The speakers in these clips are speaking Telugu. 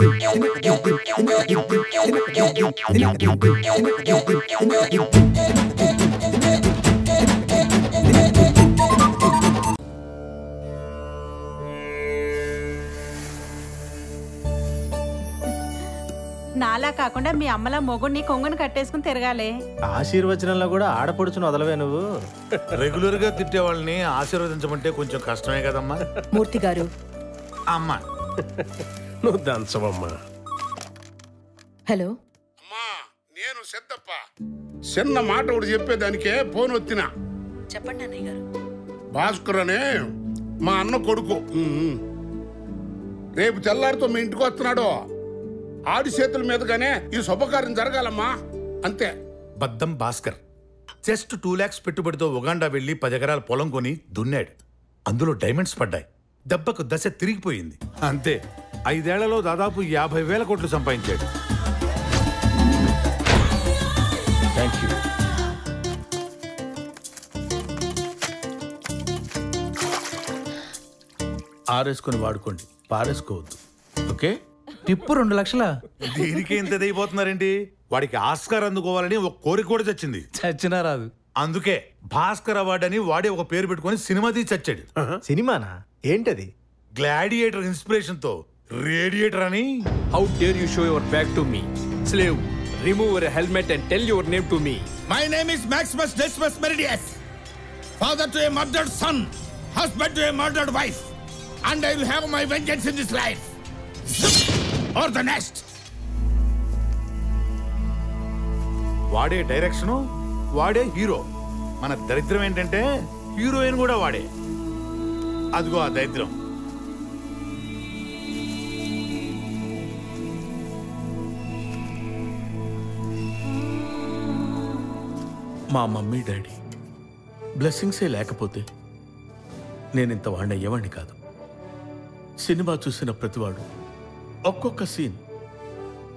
నాలా కాకుండా మీ అమ్మలా మొగుడిని కొంగుని కట్టేసుకుని తిరగాలి. ఆశీర్వచనంలో కూడా ఆడపడుచును వదలవే నువ్వు. రెగ్యులర్ గా తిట్టే వాళ్ళని ఆశీర్వదించమంటే కొంచెం కష్టమే కదమ్మా. మూర్తి గారు అమ్మా నువ్వు దంచవమ్మా. హలో అమ్మా, నేను సెత్తప్ప. చిన్న మాట ఒకటి చెప్పేదానికే ఫోన్ వచ్చినా. చెప్పండి అన్నయ్య గారు. భాస్కర్ అనే మా అన్న కొడుకు రేపు తెల్లారితో మీ ఇంటికి వస్తున్నాడు. ఆడి చేతుల మీదుగానే ఈ శుభకార్యం జరగాలమ్మా, అంతే. బద్దం భాస్కర్ జస్ట్ 2 lakhs పెట్టుబడితో ఉగాండా వెళ్లి 10 ఎకరాల పొలం కొని దున్నాడు. అందులో డైమండ్స్ పడ్డాయి. దెబ్బకు దశ తిరిగిపోయింది. అంతే 5 ఏళ్లలో దాదాపు 50,000 కోట్లు సంపాదించాడు. Thank you. ఆరేసుకొని వాడుకోండి, పారేసుకోవద్దు. ఓకే. టిప్పు 2 లక్షల. దీనికి ఎంత అయిపోతున్నారేంటి? వాడికి ఆస్కార్ అందుకోవాలని ఒక కోరిక కూడా చచ్చింది. చచ్చినా రాదు. అందుకే భాస్కర్ అవార్డు అని వాడే ఒక పేరు పెట్టుకుని సినిమా తీసి చచ్చాడు. సినిమానా? ఏంటది? గ్లాడియేటర్ ఇన్స్పిరేషన్ తో రేడియేటర్ అని. How dare you show your back to me? Slave, remove your helmet and tell your name to me. My name is Maximus Decimus Meridius, father to a murdered son, husband to a murdered wife, and I will have my vengeance in this life or the next. వాడే డైరెక్షను, వాడే హీరో. మన దరిద్రం ఏంటంటే హీరోయిన్ కూడా వాడే. అదిగో ఆ దరిద్రం. మా మమ్మీ డాడీ బ్లెస్సింగ్సే లేకపోతే నేనింత వాడిని అయ్యేవాడిని కాదు. సినిమా చూసిన ప్రతివాడు ఒక్కొక్క సీన్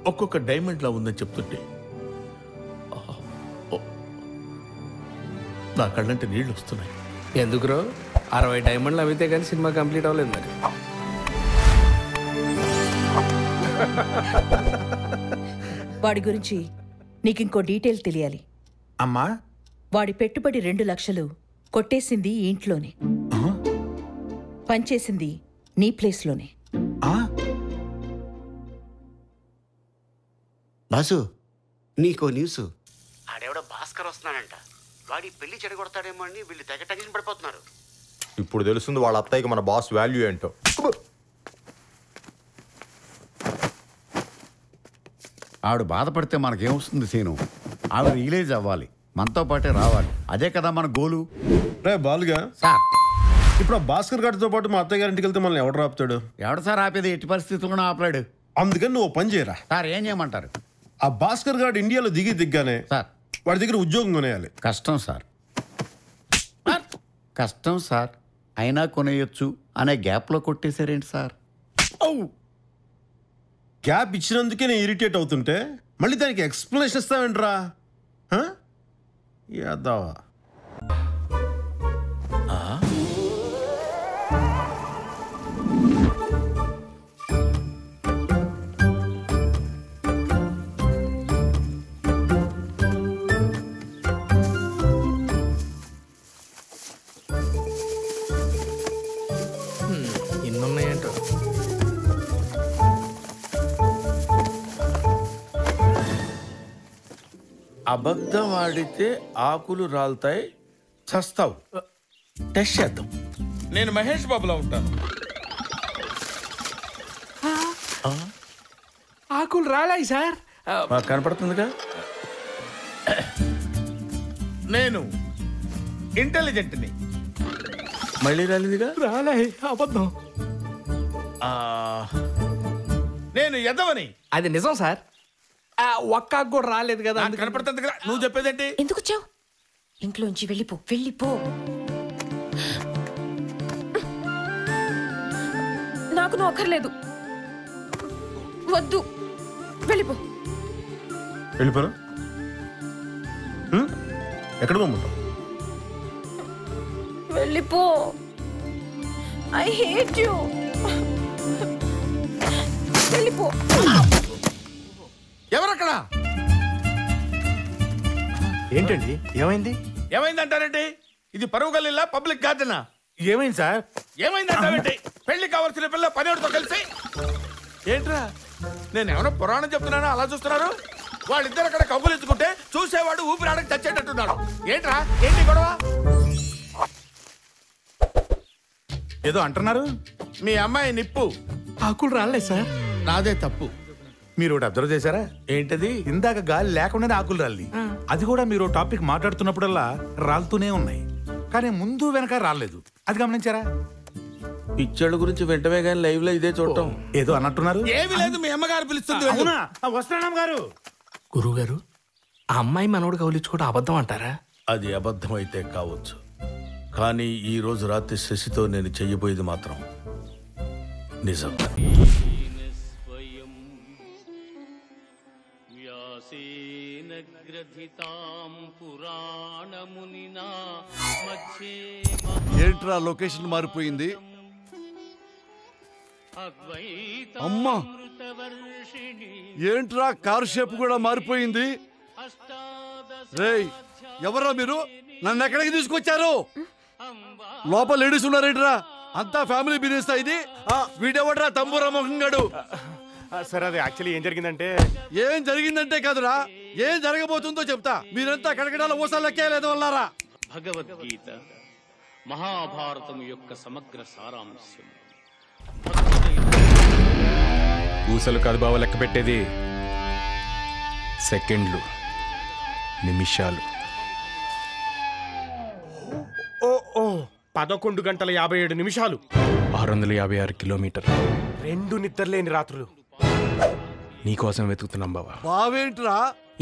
ఒక్కొక్క డైమండ్లా ఉందని చెప్తుంటే నా కళ్ళంటే నీళ్ళు వస్తున్నాయి. ఎందుకురో 60 డైమండ్లు అవితే కానీ సినిమా కంప్లీట్ అవ్వలేదు మరి. వాడి గురించి నీకింకో డీటెయిల్ తెలియాలి. అమ్మా, వాడి పెట్టుబడి 2 లక్షలు కొట్టేసింది ఈ ఇంట్లోనే, పనిచేసింది నీ ప్లేస్లోనే. బాసు, నీకో న్యూస్. ఆడెవడో భాస్కర్ వస్తున్నాడంట. వాడి పెళ్లి చెడగొడతాడేమో అని వీళ్ళు తెగ టెన్షన్ పడిపోతున్నారు. ఇప్పుడు తెలుస్తుంది వాళ్ళ అత్తయ్యకి మన బాస్ వాల్యూ ఏంటో. ఆవిడ బాధపడితే మనకేమొస్తుంది సీను? ఆవిడ రిలీజ్ అవ్వాలి, మనతో పాటే రావాలి. అదే కదా మన గోలు. రే బాలుగా సార్, ఇప్పుడు ఆ భాస్కర్ గారితో పాటు మా అత్తయ్య గారింటికి వెళ్తే మనల్ని ఎవడు ఆపుతాడు? ఎవడ సార్ ఆపేది? ఎట్టి పరిస్థితుల్లో ఆపలేడు. అందుకని నువ్వు పని చేయరా. సార్ ఏం చేయమంటారు? ఆ భాస్కర్ గారు ఇండియాలో దిగ్గానే సార్ వాడి దగ్గర ఉద్యోగం కొనేయాలి. కష్టం సార్, కష్టం సార్. అయినా కొనేయొచ్చు అనే గ్యాప్లో కొట్టేశారేంటి సార్? గ్యాప్ ఇచ్చినందుకే నేను ఇరిటేట్ అవుతుంటే మళ్ళీ దానికి ఎక్స్ప్లెనేషన్ ఇస్తావేంట్రా? యాదవా. ఇన్నున్నాయంట. అబద్ధం ఆడితే ఆకులు రాలుతాయి, చస్తావు. టెస్ట్ చేద్దాం. నేను మహేష్ బాబులా ఉంటాను. ఆకులు రాలాయి సార్. మాకు కనపడుతుందిగా. నేను ఇంటెలిజెంట్ని. మళ్ళీ రాలేదుగా. రాలాయి, అబద్ధం. నేను ఎదవని. అది నిజం సార్. ఒక్క ఆకు కూడా రాలేదు కదా. కనపడుతుంది కదా. నువ్వు చెప్పేదేంటి? ఎందుకు వచ్చావు? ఇంట్లోంచి వెళ్ళిపో, వెళ్ళిపో. నాకు నువ్వు అక్కర్లేదు. వద్దు, వెళ్ళిపో. వెళ్ళిపోరా. ఎక్కడ పోమంటావు? వెళ్ళిపో. I hate you. వెళ్ళిపో. ఎవరక్కడ? ఏంటండి ఏమైంది? ఏమైందంటారండి? ఇది పరువు గల్లీలా పబ్లిక్ గార్డెనా? ఏమైంది సార్? ఏమైందంటారండి? పెళ్లి కావాల్సిన పిల్ల పనివాడితో కలిసి ఏంట్రా? నేను ఏమైనా పురాణం చెప్తున్నానా అలా చూస్తున్నారు? వాళ్ళిద్దరు అక్కడ కబులించుకుంటే చూసేవాడు ఊపిరాడకి చచ్చేటట్టున్నాడు. ఏంట్రా? ఏంటి గొడవ? ఏదో అంటున్నారు. మీ అమ్మాయి నిప్పు ఆకులు రాలేదు సార్. నాదే తప్పు. మీరు ఒకటి అబ్జర్వ్ చేశారా? ఏంటది? ఇందాక గాలి లేకుండానే ఆకులు రాలి. అది కూడా మీరు టాపిక్ మాట్లాడుతున్నప్పుడల్లా రాలుతూనే ఉన్నాయి, కానీ ముందు వెనక రాలేదు. అది గమనించారా? పిచ్చోళ్ళ గురించి వెంటనే కానీ లైవ్ లో ఇదే చూడటం. ఏదో అన్నట్టున్నారు. ఏమీ లేదు, మీ అమ్మగారు పిలుస్తుంది. వస్తున్నాం గారు. గురువు గారు, ఆ అమ్మాయి మనోడు కౌలించుకోవడం అబద్ధం అంటారా? అది అబద్ధం అయితే కావచ్చు, కానీ ఈ రోజు రాత్రి శశితో నేను చెయ్యబోయేది మాత్రం నిజం. ఏంట్రా లొకేషన్ మారిపోయింది? అమ్మా, ఏంట్రా కారు షేప్ కూడా మారిపోయింది? రేయ్, ఎవరా మీరు? నన్ను ఎక్కడికి తీసుకొచ్చారు? లోపల లేడీస్ ఉన్నారేంట్రా? అంతా ఫ్యామిలీ బిజినెస్ ఇది. వీడెవడ్రా తంబూరా మొహంగాడు? సార్, అది యాక్చువల్లీ ఏం జరిగిందంటే... ఏం జరిగిందంటే కాదురా, ఏం జరగబోతుందో చెప్తా. మీరంతా కడగడాల ఊసాలు లెక్కేలేదు వల్లారా. భగవద్గీత మహాభారతం యొక్క సమగ్ర సారాంశం. ఊసలు కాదు బావ లెక్క పెట్టేది, సెకండ్లు, నిమిషాలు. 11 గంటల 57 నిమిషాలు, 656 కిలోమీటర్లు, 2 నిద్రలేని రాత్రులు నీకోసం వెతుకుతున్నాం బావా. బావేంట్రా?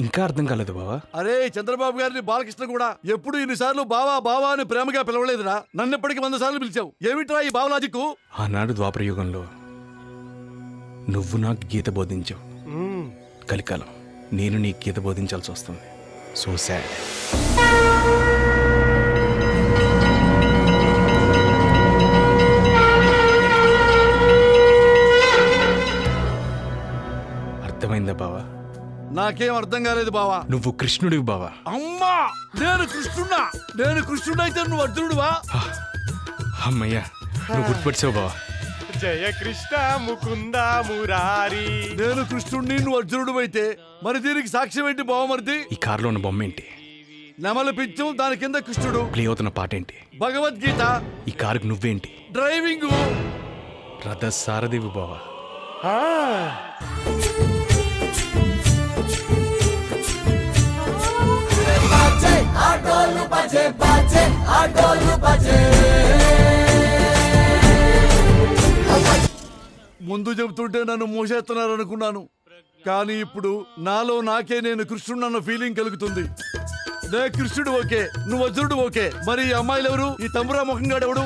ఇంకా అర్థం కాలేదు బావా. అరే, చంద్రబాబు గారిని బాలకృష్ణ కూడా ఎప్పుడు ఇన్నిసార్లు బావా బావా అని ప్రేమగా పిలవలేదురా. నన్ను ఎప్పటికీ 100 సార్లు పిలిచావు. ఏమిట్రా ఈ బావలాజిక్కు? ఆనాడు ద్వాపర యుగంలో నువ్వు నాకు గీత బోధించావు. కలికాలం నేను నీకు గీత బోధించాల్సి వస్తుంది. So sad. అర్థమైందా బావా? నాకేం అర్థం కాలేదు బావా. నువ్వు కృష్ణుడివి బావా. అమ్మా, నేను కృష్ణుడా? నేను కృష్ణుడైతే నువ్వు అర్జునుడువా? అమ్మయ్యా, నువ్వు గుర్తుపెట్టావు బావా. జయ కృష్ణ ముకుంద మురారి. నేను కృష్ణుడిని, నువ్వు అర్జునుడు అయితే మరి దీనికి సాక్ష్యం ఏంటి బావమరిది? ఈ కారులో ఉన్న బొమ్మ ఏంటి? నెమలి పించం, దాని కింద కృష్ణుడు. ప్లే అవుతున్న పాట ఏంటి? భగవద్గీత. ఈ కారుకు నువ్వేంటి? డ్రైవింగ్. రథ సారథివి బావా. ముందు చెబుతుంటే నన్ను మోసేస్తున్నారు అనుకున్నాను, కానీ ఇప్పుడు నాలో నాకే నేను కృష్ణుడు ఫీలింగ్ కలుగుతుంది. నే కృష్ణుడు ఓకే, నువ్వు అర్జునుడు ఓకే, మరి ఈ అమ్మాయిలు ఎవరు? ఈ తమ్మురా ముఖంగాడు ఎవడు?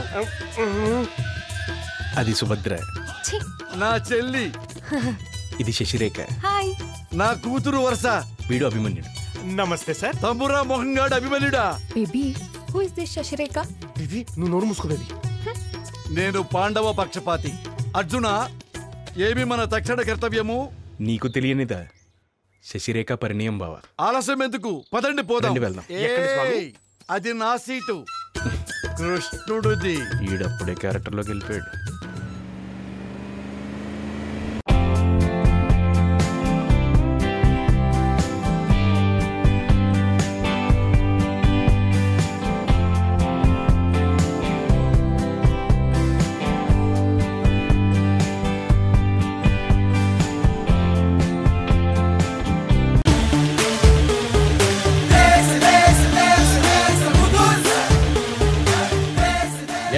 అది సుభద్ర, నా చెల్లి. ఇది శశిరేఖ, నా కూతురు వరుస. వీడు అభిమన్యుడు. నమస్తే సార్. తమ్మురా మొహంగాడు అభిమన్యుడా? Baby, who is this Sasirekha? ఇది నువ్వు నోరు మూసుకోలేదు. నేను పాండవ పక్షపాతి. అర్జున, ఏమి మన తక్షణ కర్తవ్యము? నీకు తెలియనిదా? శశిరేఖ పరిణయం బావా. ఆలస్యం ఎందుకు? పదండి పోదాం. వెళ్దాం. అది నా సీటు, కృష్ణుడిది. ఈడప్పుడే క్యారెక్టర్లోకి వెళ్ళిపోయాడు.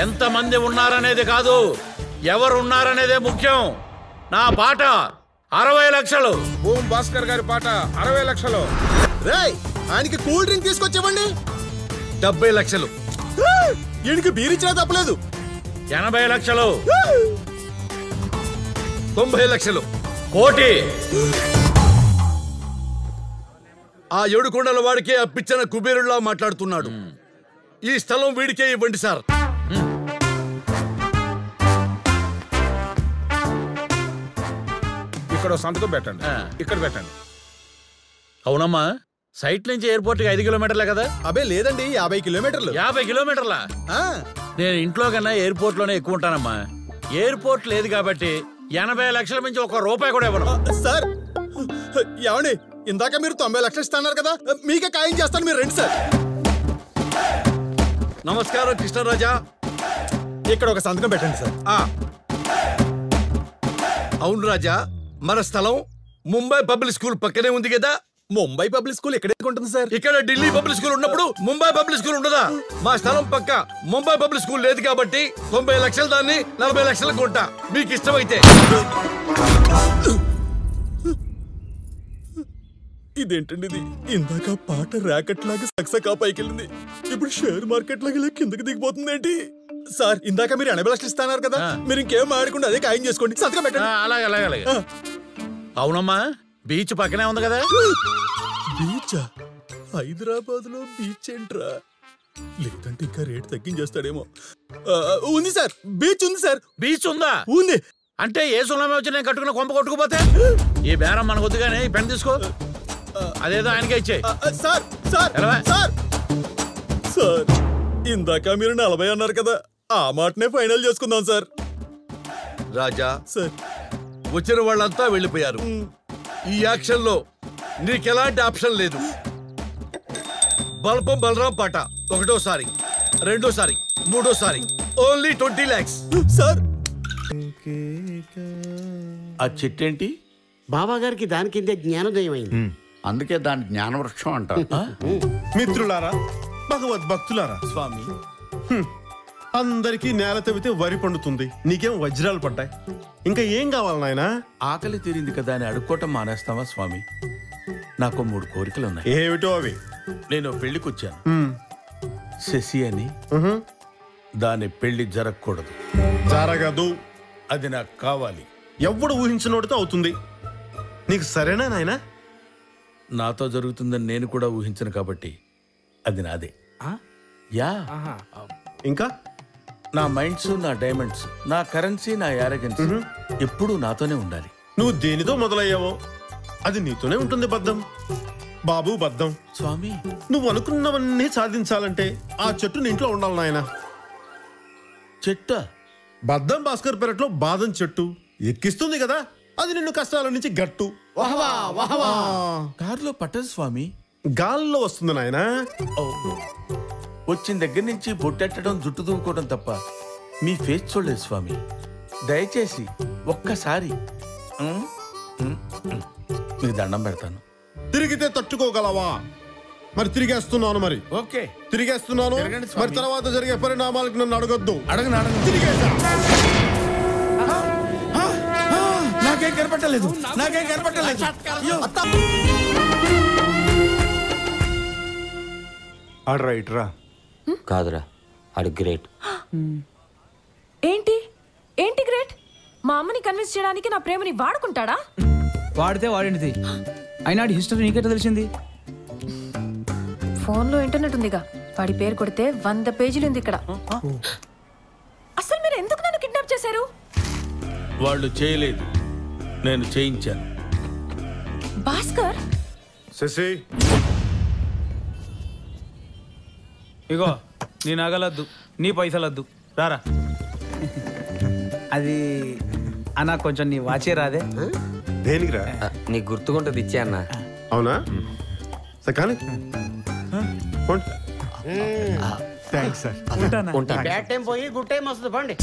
ఎంతమంది ఉన్నారనేది కాదు, ఎవరున్నారనేదే ముఖ్యం. నా పాట 60 లక్షలు. భూమ్ భాస్కర్ గారి పాట 60 లక్షలు. ఆయనకి కూల్ డ్రింక్ తీసుకొచ్చేవండి. 70 లక్షలు. ఈయనకి బీరిచ్చినా తప్పలేదు. 80 లక్షలు. 90 లక్షలు. కోటి. ఆ 7 కొండల వాడికే అప్పిచ్చిన కుబేరులా మాట్లాడుతున్నాడు. ఈ స్థలం వీడికే ఇవ్వండి సార్. ఇక్కడ సంతకం పెట్టండి, ఇక్కడ పెట్టండి. అవునమ్మా, సైట్ నుంచి ఎయిర్పోర్ట్కి 5 కిలోమీటర్లే కదా? అబే లేదండి, 50 కిలోమీటర్లు. 50 కిలోమీటర్లా? నేను ఇంట్లో కన్నా ఎయిర్పోర్ట్ లోనే ఎక్కువ ఉంటానమ్మా. ఎయిర్పోర్ట్ లేదు కాబట్టి 80 లక్షల నుంచి 1 రూపాయి కూడా ఇవ్వను. సార్ ఏమండి, ఇందాక మీరు 90 లక్షలు ఇస్తున్నారు కదా, మీకే ఖాయం చేస్తాను, మీరు రండి సార్. నమస్కారం కృష్ణరాజా. ఇక్కడ ఒక సంతకం పెట్టండి సార్. అవును రాజా, మన స్థలం ముంబై పబ్లిక్ స్కూల్ పక్కనే ఉంది కదా? ముంబై పబ్లిక్ స్కూల్ ఎక్కడ ఉంటుంది సార్? ఇక్కడ ఢిల్లీ పబ్లిక్ స్కూల్ ఉన్నప్పుడు ముంబై పబ్లిక్ స్కూల్ ఉండదా? మా స్థలం పక్క ముంబై పబ్లిక్ స్కూల్ లేదు కాబట్టి 90 లక్షలు దాన్ని 40 లక్షలకు కొంటా, మీకు ఇష్టమైతే. ఇదేంటండి ఇది? ఇందాక పాట ర్యాకెట్ లాగా సక్సకా పైకి వెళ్ళింది, ఇప్పుడు షేర్ మార్కెట్ లాగా కిందకి దిగిపోతుంది ఏంటి? సార్ ఇందాక మీరు 80 లక్షలు ఇస్తున్నారు కదా, మీరు ఇంకేం ఆడకుండా అదే ఖాయం చేసుకోండి, సంతకం పెట్టండి. అలాగే అలాగే అలాగే. అవునమ్మా, బీచ్ పక్కనే ఉంది కదా? బీచా? హైదరాబాద్ లో బీచ్ ఏంట్రా? లేదంటే ఇంకా రేట్ తగ్గించేస్తాడేమో. ఉంది సార్, బీచ్ ఉంది సార్. బీచ్ ఉందా? ఉంది. అంటే ఏ సునామీ వచ్చి నేను కట్టుకున్న కొంప కొట్టుకుపోతే ఈ బేరం మనకు వద్దుగానే ఈ పెన్ తీసుకో, అదేదో ఆయనకే ఇచ్చే. సార్ సార్ సార్ సార్ ఇందాక మీరు 40 అన్నారు కదా, ఆ మాటనే ఫైనల్ చేసుకుందాం సార్. రాజా సార్, వచ్చిన వాళ్ళంతా వెళ్ళిపోయారు. ఈ యాక్షన్ లో నీకెలాంటి ఆప్షన్ లేదు. బల్పం బలరాం పాట ఒకటోసారి, రెండోసారి, మూడోసారి, ఓన్లీ 20 lakhs. సార్ ఆ చెట్టేంటి? బాబా గారికి దాని కిందే జ్ఞానోదయం అయింది, అందుకే దాని జ్ఞానవృక్షం అంటారు. మిత్రులారా, భగవద్భక్తులారా, స్వామి అందరికీ నేల తవ్వితే వరి పండుతుంది, నీకేం వజ్రాలు పడ్డాయి, ఇంకా ఏం కావాలి నాయనా? ఆకలి తీరింది కదా అని అడుక్కోవటం మానేస్తావా స్వామి? నాకు 3 కోరికలు ఉన్నాయి. ఏమిటో అవి? నేను పెళ్లికొచ్చాను, శశి అని, దాని పెళ్లి జరగకూడదు. జరగదు. అది నాకు కావాలి. ఎవడు ఊహించినోడితో అవుతుంది. నీకు సరేనా నాయనా? నాతో జరుగుతుందని నేను కూడా ఊహించను కాబట్టి అది నాదే. యా. ఇంకా నా మైండ్స్, నా డైమండ్స్, నా కరెన్సీ, నా యారగెన్స్ ఎప్పుడూ నాతోనే ఉండాలి. నువ్వు దేనితో మొదలయ్యావో అది నీతోనే ఉంటుంది బద్దం. బాబు బద్దం, స్వామి నువ్వు అనుకున్నవన్నీ సాధించాలంటే ఆ చెట్టు నీ ఇంట్లో ఉండాలి నాయన. చెట్ట? బద్దం భాస్కర్ పెరట్లో బాదం చెట్టు ఎక్కిస్తుంది కదా, అది నిన్ను కష్టాల నుంచి గట్టు. కారులో పట్టదు స్వామి, గాల్లో వస్తుంది నాయన. వచ్చిన దగ్గర నుంచి బొట్టెట్టడం, జుట్టు దూకోవడం తప్ప మీ ఫేస్ చూడలేదు స్వామి. దయచేసి ఒక్కసారి మీకు దండం పెడతాను. తిరిగితే తట్టుకోగలవా? మరి తిరిగేస్తున్నాను. మరి ఓకే, తిరిగేస్తున్నాను. మరి తర్వాత జరిగే పరిణామాలకు నన్ను అడగొద్దు. అడగను. తిరిగేసా. నాకేం కనపట్టలేదు, నాకేం కనపట్టలేదు. ఆడు రైట్ రా? కాదురా, ఆడు గ్రేట్. ఏంటి ఏంటి గ్రేట్? మా అమ్మని కన్విన్స్ చేయడానికి నా ప్రేమని వాడుకుంటాడా? వాడితే వాడింది, అయినా హిస్టరీ నీకెట్లా తెలిసింది? ఫోన్లో ఇంటర్నెట్ ఉందిగా, వాడి పేరు కొడితే 100 పేజీలు ఉంది ఇక్కడ. అసలు మీరు ఎందుకు నన్ను కిడ్నాప్ చేశారు? వాళ్ళు చేయలేదు, నేను చేయించాను. భాస్కర్, శశి, ఇగో నీ నగలద్దు, నీ పైసలద్దు, రారా. అది అన్నా కొంచెం నీ వాచే రాదే? దేనికి రా? నీకు గుర్తుకుంటుంది ఇచ్చే అన్న. అవునా? కానీ థ్యాంక్స్ సార్. బ్యాడ్ టైం పోయి గుడ్ టైం వస్తుంది. పండి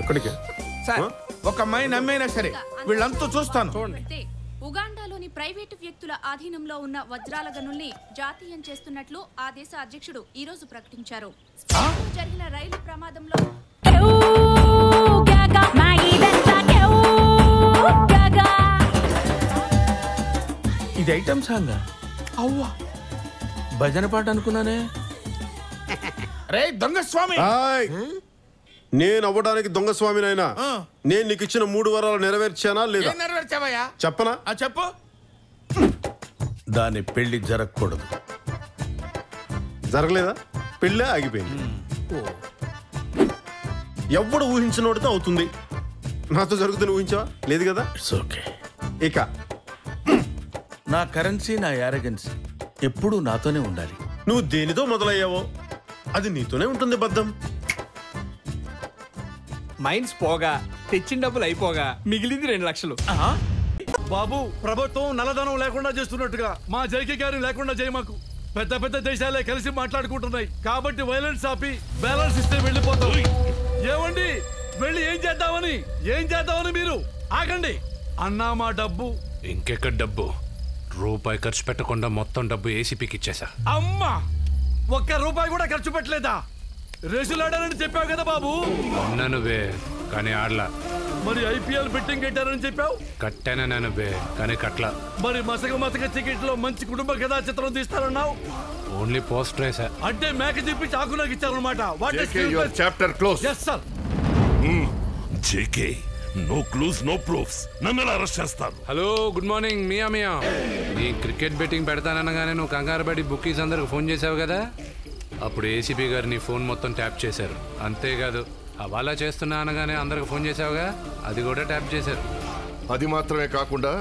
ఎక్కడికి? ఒక అమ్మాయి నమ్మేనా సరే వీళ్ళంతా చూస్తాను. ఉగాండాలోని ప్రైవేటు వ్యక్తుల ఆధీనంలో ఉన్న వజ్రాల గనుల్ని జాతీయం చేస్తున్నట్లు ఆ దేశ అధ్యక్షుడు ఈ రోజు ప్రకటించారు. జరిగిన రైలు ప్రమాదంలో ఇది ఐటమ్ సాంగ్. అవ్వా, భజన పాట అనుకున్నానే. రే దొంగ స్వామి, నేను అవ్వడానికి దొంగ స్వామినైనా నేను నీకు ఇచ్చిన 3 వరాలు నెరవేర్చానా లేదా? నెరవేర్చావయ్యా? చెప్పనా? చెప్పు. దాని పెళ్లి జరగకూడదు. జరగలేదా? పెళ్ళే ఆగిపోయింది. ఎవడు ఊహించినోడితో అవుతుంది. నాతో జరుగుతుంది ఊహించావా? లేదు కదా. It's okay. ఇక నా కరెన్సీ, నా యారగెన్సీ ఎప్పుడూ నాతోనే ఉండాలి. నువ్వు దేనితో మొదలయ్యావో అది నీతోనే ఉంటుంది బద్దం. మైన్స్ పోగా తెచ్చిన డబ్బులు అయిపోగా మిగిలింది 2 లక్షలు. బాబు, ప్రభుత్వం నల్లధనం లేకుండా చేస్తున్నట్టుగా మా జైకి గారిని లేకుండా చేయమాకు. పెద్ద పెద్ద దేశాలే కలిసి మాట్లాడుకుంటున్నాయి కాబట్టి వైలెన్స్ ఆపి బ్యాలెన్స్ ఇస్తే వెళ్ళిపోతాం. ఏమండి, వెళ్ళి ఏం చేద్దామని మీరు ఆగండి. అన్నా మా డబ్బు. ఇంకెక్కడ డబ్బు? రూపాయి ఖర్చు పెట్టకుండా మొత్తం డబ్బు ఏసీపీకి ఇచ్చేసా. అమ్మా, ₹1 కూడా ఖర్చు పెట్టలేదా? రేసులాడారని చెప్పావు కదా బాబు. అన్నా నువ్వే కానీ ఆడలా. మరి ఐపీఎల్ బెట్టింగ్ కట్టారని చెప్పావు. కట్టానా నువ్వే కానీ కట్లా. మరి మసక టికెట్ లో మంచి కుటుంబ కథా చిత్రం తీస్తారన్నావు. ఓన్లీ పోస్టర్ వేసా. అంటే మేక తిప్పి చాకు నాకు ఇచ్చారనమాట. Chapter close. yes sir. JK, no clues no proofs, నన్ను అరెస్ట్ చేస్తారు. Hello, good morning. మియా నీ క్రికెట్ బెట్టింగ్ పెడతాననగానే నువ్వు కంగారు పడి బుక్కీస్ అందరికి ఫోన్ చేసావు కదా. అప్పుడు ఏసీపీ గారు నీ ఫోన్ మొత్తం ట్యాప్ చేశారు. అంతేకాదు, హవాలా చేస్తున్నా అనగానే అందరికి ఫోన్ చేసావుగా, అది కూడా ట్యాప్ చేశారు. అది మాత్రమే కాకుండా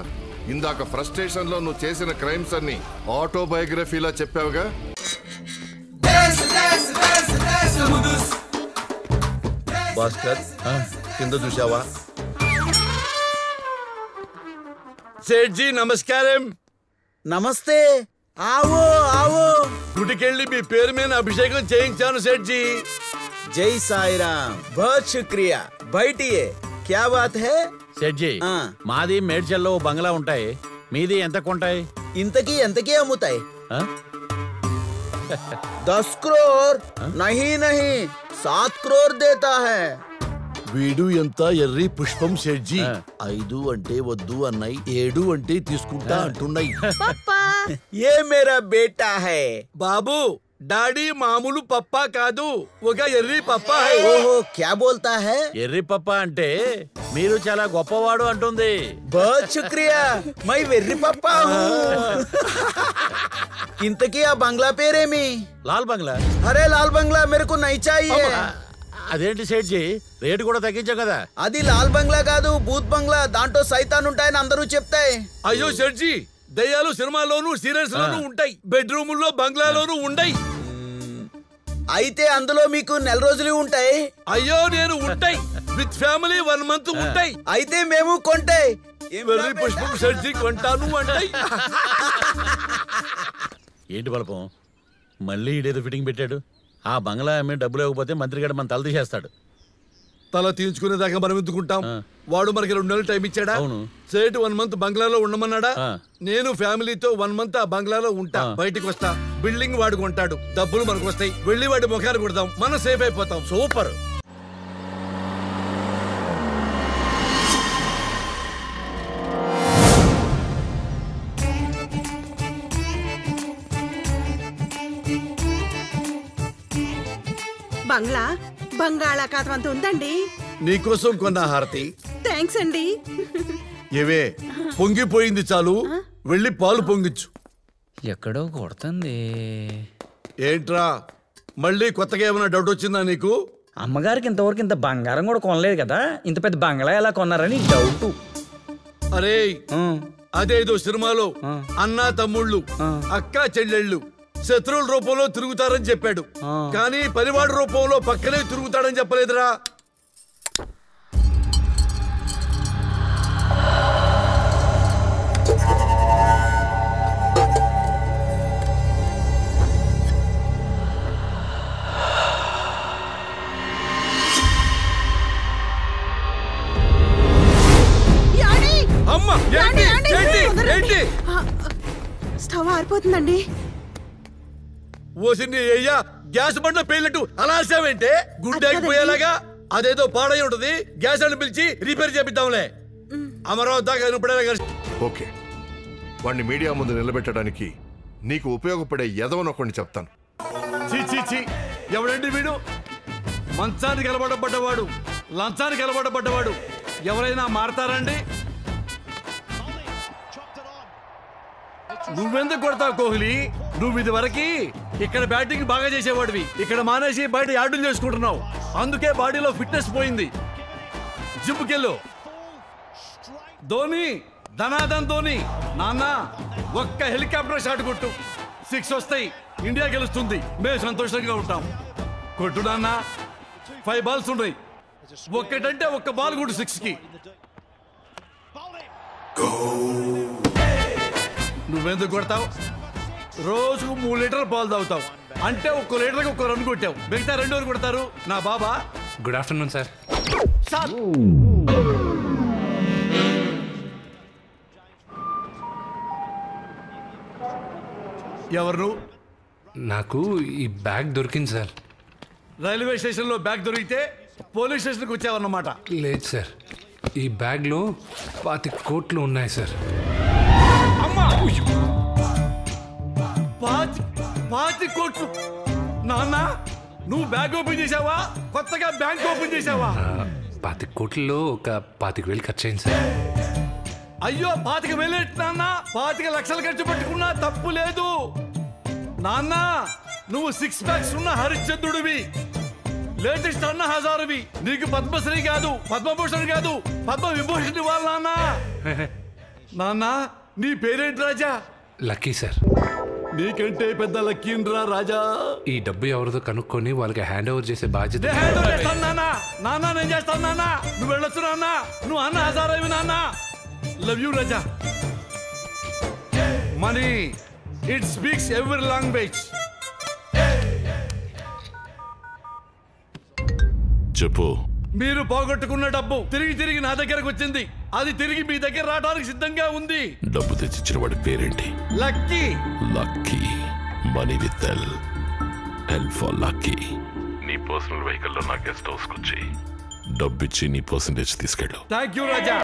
ఇందాక ఫ్రస్ట్రేషన్ లో నువ్వు చేసిన క్రైమ్స్ అన్ని ఆటోబయోగ్రఫీలా చెప్పావుగా. భాస్కర్, కింద చూసావా? సేట్జీ నమస్కారం. నమస్తే. ఆవో ఆవో. గుడికెళ్ళి మీ పేరు మీద అభిషేకం చేయించాను సేట్జీ. జై సాయిరామ్. बहुत शुक्रिया. बैठिए. क्या बात है? సేట్జీ, మాది మేడ్చల్లో బంగ్లా ఉంటాయి, మీది ఎంత కొంటాయి? ఇంతకీ అమ్ముతాయి. 10 crore नहीं 7 crore देता है. వీడు ఎంత ఎర్రి పుష్పం సేట్జీ. 5 అంటే వద్దు అన్నాయి, 7 అంటే తీసుకుంటా అంటున్నాయి. पापा, ये मेरा बेटा है. బాబు, డాడీ మామూలు పప్పా కాదు, ఒక ఎర్రి పప్పా. ఓహో, क्या बोलता है? ఎర్రి పప్ప అంటే మీరు చాలా గొప్పవాడు అంటుంది. बहुत शुक्रिया. मैं వెర్రి పప్పా हूँ. ఇంతకీ ఆ బంగ్లా పేరేమి? లాల్ బంగ్లా. అరే లాల్ బంగ్లా मेरे को नहीं चाहिए. అదేంటి సేట్జీ, రేటు కూడా తగ్గించావు కదా. అది లాల్ బంగ్లా కాదు, భూత్ బంగ్లా. దాంట్లో సైతాన్ ఉంటాయని అందరూ చెప్తాయి. అయ్యో సేట్జీ, దయ్యాలు సినిమాలోను సీరియల్స్ లోను ఉంటాయి, బెడ్రూముల్లో బంగ్లాలోను ఉంటాయి. అయితే అందులో మీకు నెల రోజులు ఉంటాయి. అయ్యో నేను ఉంటాయి, విత్ ఫ్యామిలీ 1 month ఉంటాయి. అయితే మేము కొంటాయి. వెర్రి పుష్పం సేట్జీ కొంటాను అంటాయి. ఏంటి బలపం, మళ్ళీ ఇడేదో ఫిట్టింగ్ పెట్టాడు. ఆ బంగ్లా అమ్మి డబ్బులు ఇవ్వకపోతే మంత్రి గడ మన తల తీసేస్తాడు. తల తీర్చుకునేదాకా మనం ఎందుకుంటాం? వాడు మనకి 2 నెలలు టైం ఇచ్చాడా? సేటు 1 month బంగ్లాలో ఉండమన్నాడా? నేను ఫ్యామిలీతో 1 month ఆ బంగ్లాలో ఉంటా, బయటికి వస్తా. బిల్డింగ్ వాడు కొంటాడు, డబ్బులు మనకు వస్తాయి. వెళ్ళి వాడి ముఖాలు కొడతాం, మనం సేఫ్ అయిపోతాం. సూపర్. బంగ్లా బంగాళాఖాతం అంత ఉందండి. నీకోసం కొన్న హారతి. థ్యాంక్స్ అండి. ఏవే, పొంగిపోయింది చాలు, వెళ్ళి పాలు పొంగిచ్చు. ఎక్కడో కొడుతుంది. ఏంట్రా, మళ్ళీ కొత్తగా ఏమైనా డౌట్ వచ్చిందా నీకు? అమ్మగారికి ఇంతవరకు ఇంత బంగారం కూడా కొనలేదు కదా, ఇంత పెద్ద బంగ్లా ఎలా కొన్నారని డౌట్. అరే, అదేదో సినిమాలో అన్నా తమ్ముళ్ళు, అక్క చెల్లెళ్ళు శత్రువుల రూపంలో తిరుగుతారని చెప్పాడు, కానీ పనివాడి రూపంలో పక్కనే తిరుగుతాడని చెప్పలేదురా. అమ్మా, ఏంటి? స్టవ్ ఆరిపోతుందండి. ఓసిని అయ్యా, గ్యాస్ బండ పేలినట్టు అలా ఆసావేంటే? గుడ్డాగిపోయేలాగా. అదేదో పాడై ఉంటది, గ్యాస్ అని పిలిచి రిపేర్ చేపిద్దాంలే. అమరావతి దాకా. ఓకే, వాడిని మీడియా ముందు నిలబెట్టడానికి నీకు ఉపయోగపడే ఎదవనొకడిని చెప్తాను. చీ, ఎవడండి వీడు? మంచానికి అలవాటపడ్డవాడు, లంచానికి అలవాటపడ్డవాడు. ఎవరైనా మారతారండి? నువ్వెందుకు కొడతావు కోహ్లీ? నువ్వు ఇది వరకు ఇక్కడ బ్యాటింగ్ బాగా చేసేవాడివి, ఇక్కడ మానేసి బయట యార్డులు చేసుకుంటున్నావు. అందుకే బాడీలో ఫిట్నెస్ పోయింది. జిమ్కెళ్ళు. ధోని, ధనాధన్ ధోని. నాన్న ఒక్క హెలికాప్టర్ షాట్ కొట్టు, 6 వస్తాయి, ఇండియా గెలుస్తుంది, మేము సంతోషంగా ఉంటాం. కొట్టు నాన్న. 5 బాల్స్ ఉన్నాయి, ఒక్కటంటే ఒక్క బాల్ కూడా 6కి. నువ్వెందుకు కొడతావు? రోజుకు 3 లీటర్ల పాలు తాగుతావు, అంటే 1 లీటర్కి 1 రన్ కొట్టావు, మిగతా 2 ఎవరు కొడతారు? నా బాబా. Good afternoon sir. ఎవరు? నాకు ఈ బ్యాగ్ దొరికింది సార్. రైల్వే స్టేషన్లో బ్యాగ్ దొరికితే పోలీస్ స్టేషన్కి వచ్చావన్నమాట. లేదు సార్, ఈ బ్యాగ్లో 25 కోట్లు ఉన్నాయి సార్. అమ్మా, 25 కోట్లు. నాన్న నువ్వు బ్యాగ్ ఓపెన్ చేసావా, కొత్తగా బ్యాంక్ ఓపెన్ చేసావా? 25 కోట్లలో ఒక 25,000 ఖర్చు అయింది సార్. అయ్యో 25,000 నాన్న, 25 లక్షలు ఖర్చు పెట్టుకున్నా తప్పు లేదు. నాన్న నువ్వు 6 ప్యాక్స్ ఉన్న హరిశ్చంద్రుడివి, లేటెస్ట్ అన్న హజారువి. నీకు పద్మశ్రీ కాదు, పద్మభూషణ్ కాదు, పద్మ విభూషణ్ ఇవ్వాలి నాన్న. నాన్న నీ పేరేంటి రాజా? Lucky sir. నీకంటే పెద్ద లక్కీన్రా రాజా. ఈ డబ్బు ఎవరిదో కనుక్కొని వాళ్ళకి హ్యాండ్ ఓవర్ చేసే బాధ్యత. నాన్న నేను చేస్తాను నాన్న, నువ్వు వెళ్ళొచ్చు నాన్న, నువ్వు అన్న హజారవి నాన్న. Love you Raja. Money it speaks every language. చెప్పు. మీరు పోగొట్టుకున్న డబ్బు తిరిగి నా దగ్గరకు వచ్చింది. అది తిరిగి మీ దగ్గర రావడానికి సిద్ధంగా ఉంది. డబ్బు తెచ్చిచ్చిన వాడి పేరేంటి? Lucky. Lucky money with L for lucky. నీ పర్సనల్ వెహికల్లో నా గెస్ట్ హౌస్కి వచ్చి డబ్బిచ్చి నీ పర్సంటేజ్ తీసుకెళ్ళు. Thank you Raja.